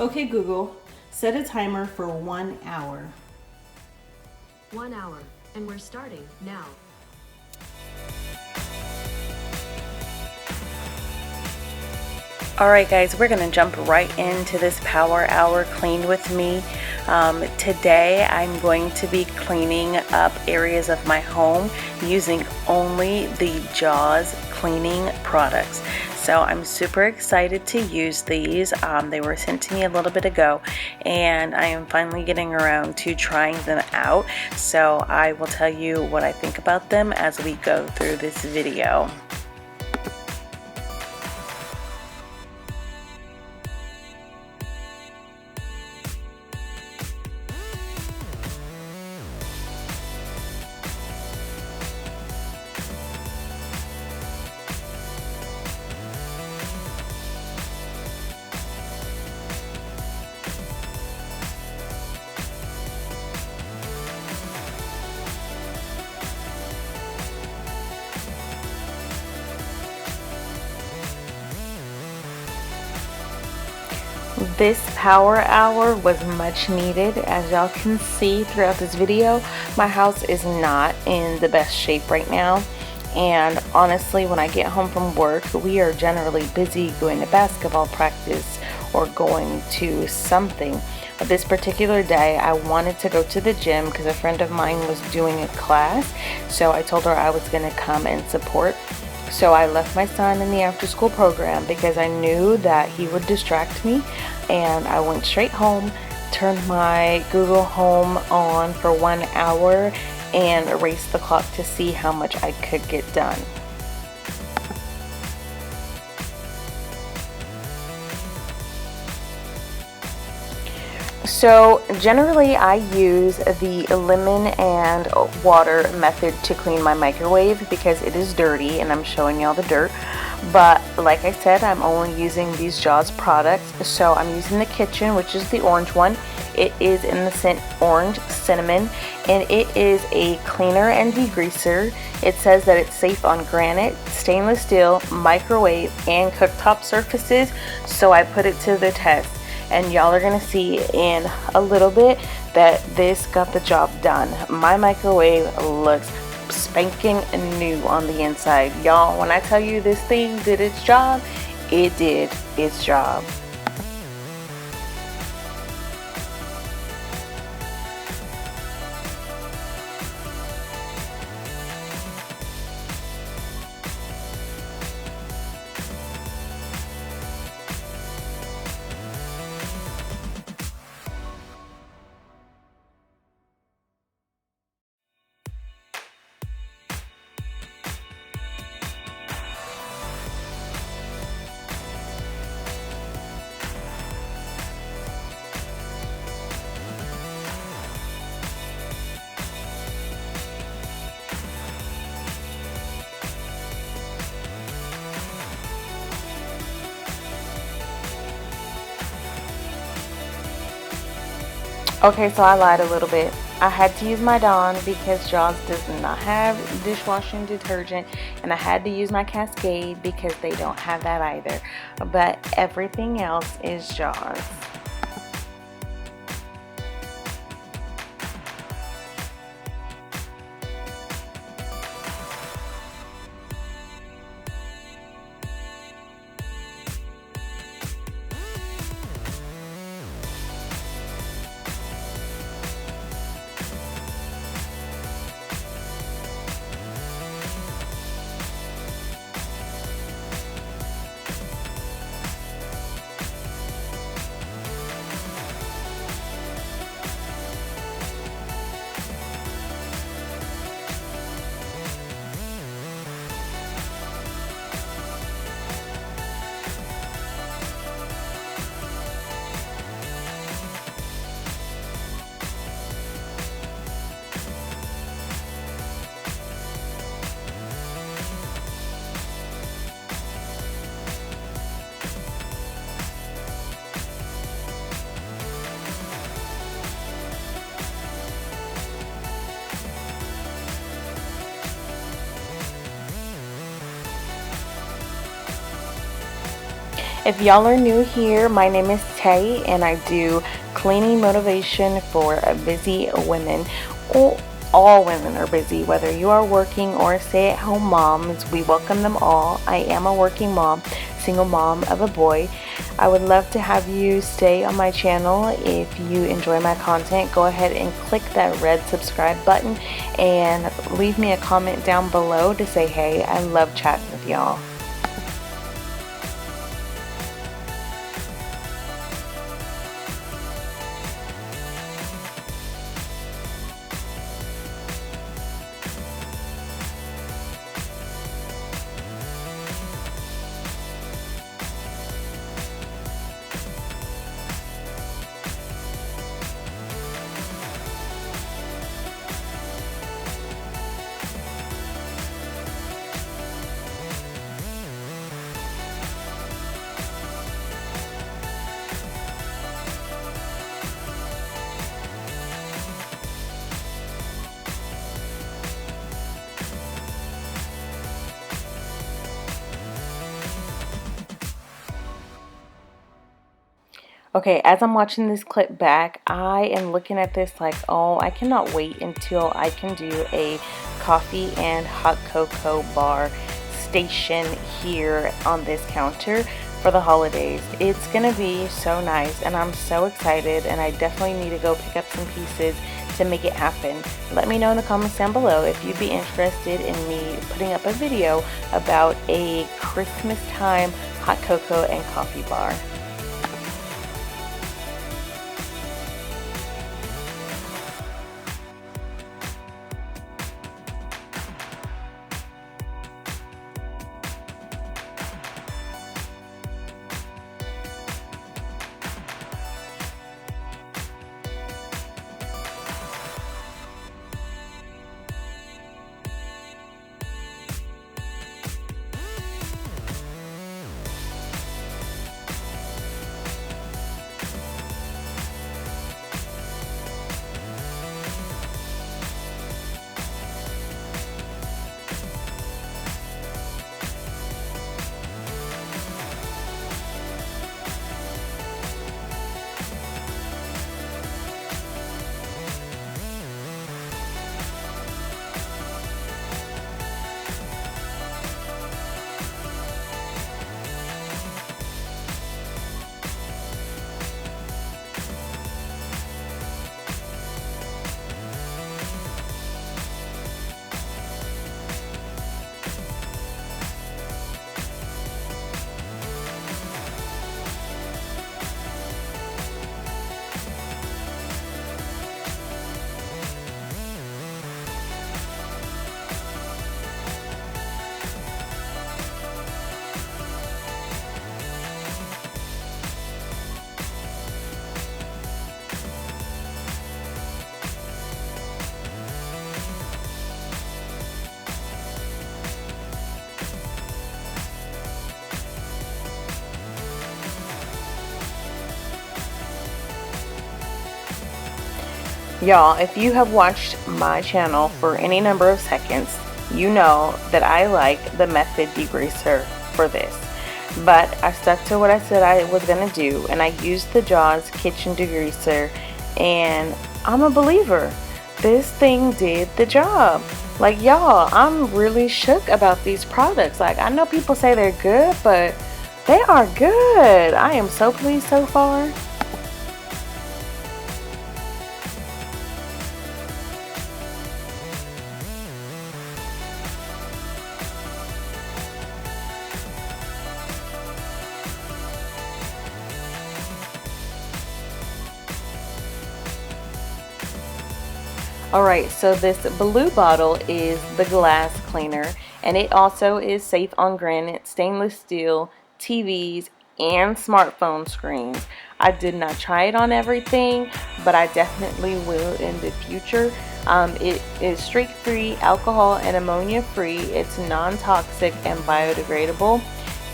Okay, Google, set a timer for 1 hour. 1 hour, and we're starting now. Alright guys, we're going to jump right into this power hour clean with me. Today I'm going to be cleaning up areas of my home using only the Jaws cleaning products. So I'm super excited to use these. They were sent to me a little bit ago and I am finally getting around to trying them out. So I will tell you what I think about them as we go through this video. This power hour was much needed. As y'all can see throughout this video, my house is not in the best shape right now. And honestly, when I get home from work, we are generally busy going to basketball practice or going to something. But this particular day, I wanted to go to the gym because a friend of mine was doing a class. So I told her I was going to come and support. So I left my son in the after school program because I knew that he would distract me, and I went straight home, turned my Google Home on for 1 hour and erased the clock to see how much I could get done. So generally I use the lemon and water method to clean my microwave because it is dirty, and I'm showing y'all the dirt. But like I said, I'm only using these Jaws products. So I'm using the kitchen, which is the orange one. It is in the scent orange cinnamon, and it is a cleaner and degreaser. It says that it's safe on granite, stainless steel, microwave, and cooktop surfaces. So I put it to the test. And y'all are going to see in a little bit that this got the job done. My microwave looks spanking new on the inside. Y'all, when I tell you this thing did its job, it did its job. Okay, so I lied a little bit. I had to use my Dawn because Jaws does not have dishwashing detergent, and I had to use my Cascade because they don't have that either. But everything else is Jaws. If y'all are new here, my name is Tay and I do cleaning motivation for busy women. Well, all women are busy, whether you are working or stay-at-home moms. We welcome them all. I am a working mom, single mom of a boy. I would love to have you stay on my channel. If you enjoy my content, go ahead and click that red subscribe button and leave me a comment down below to say hey. I love chatting with y'all. Okay, as I'm watching this clip back, I am looking at this like, oh, I cannot wait until I can do a coffee and hot cocoa bar station here on this counter for the holidays. It's gonna be so nice and I'm so excited, and I definitely need to go pick up some pieces to make it happen. Let me know in the comments down below if you'd be interested in me putting up a video about a Christmas time hot cocoa and coffee bar. Y'all, if you have watched my channel for any number of seconds, you know that I like the Method degreaser for this. But I stuck to what I said I was going to do, and I used the Jaws kitchen degreaser, and I'm a believer. This thing did the job. Like, y'all, I'm really shook about these products. Like, I know people say they're good, but they are good. I am so pleased so far. Alright, so this blue bottle is the glass cleaner, and it also is safe on granite, stainless steel, TVs, and smartphone screens. I did not try it on everything, but I definitely will in the future. It is streak-free, alcohol and ammonia-free. It's non-toxic and biodegradable.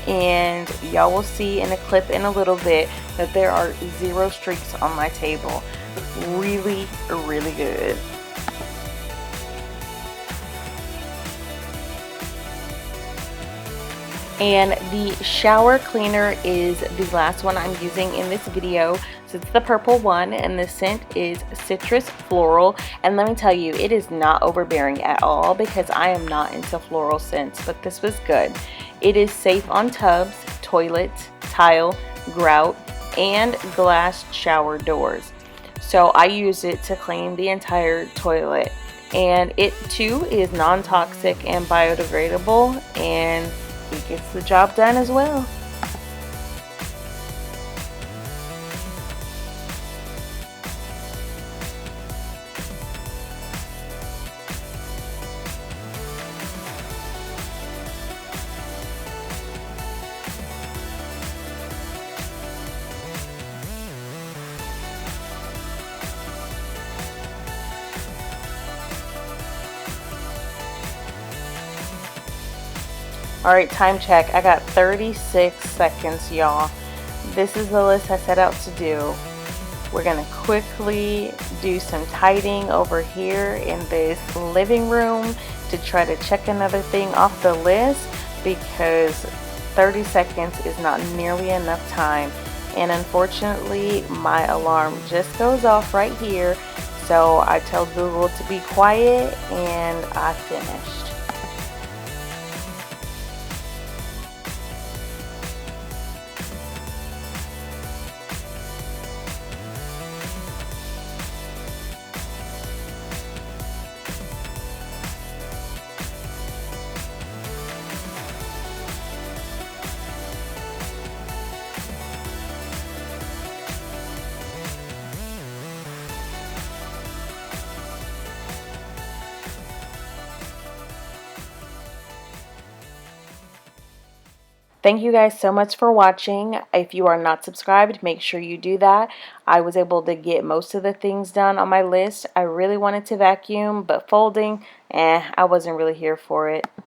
And y'all will see in a clip in a little bit that there are 0 streaks on my table. Really, really good. And the shower cleaner is the last one I'm using in this video. So it's the purple one, and the scent is citrus floral. And let me tell you, it is not overbearing at all because I am not into floral scents, but this was good. It is safe on tubs, toilets, tile, grout, and glass shower doors. So I use it to clean the entire toilet. And it too is non-toxic and biodegradable, and it gets the job done as well. Alright, time check. I got 36 seconds, y'all. This is the list I set out to do. We're going to quickly do some tidying over here in this living room to try to check another thing off the list, because 30 seconds is not nearly enough time. And unfortunately, my alarm just goes off right here. So I tell Google to be quiet, and I finished. Thank you guys so much for watching. If you are not subscribed, make sure you do that. I was able to get most of the things done on my list. I really wanted to vacuum, but folding, I wasn't really here for it.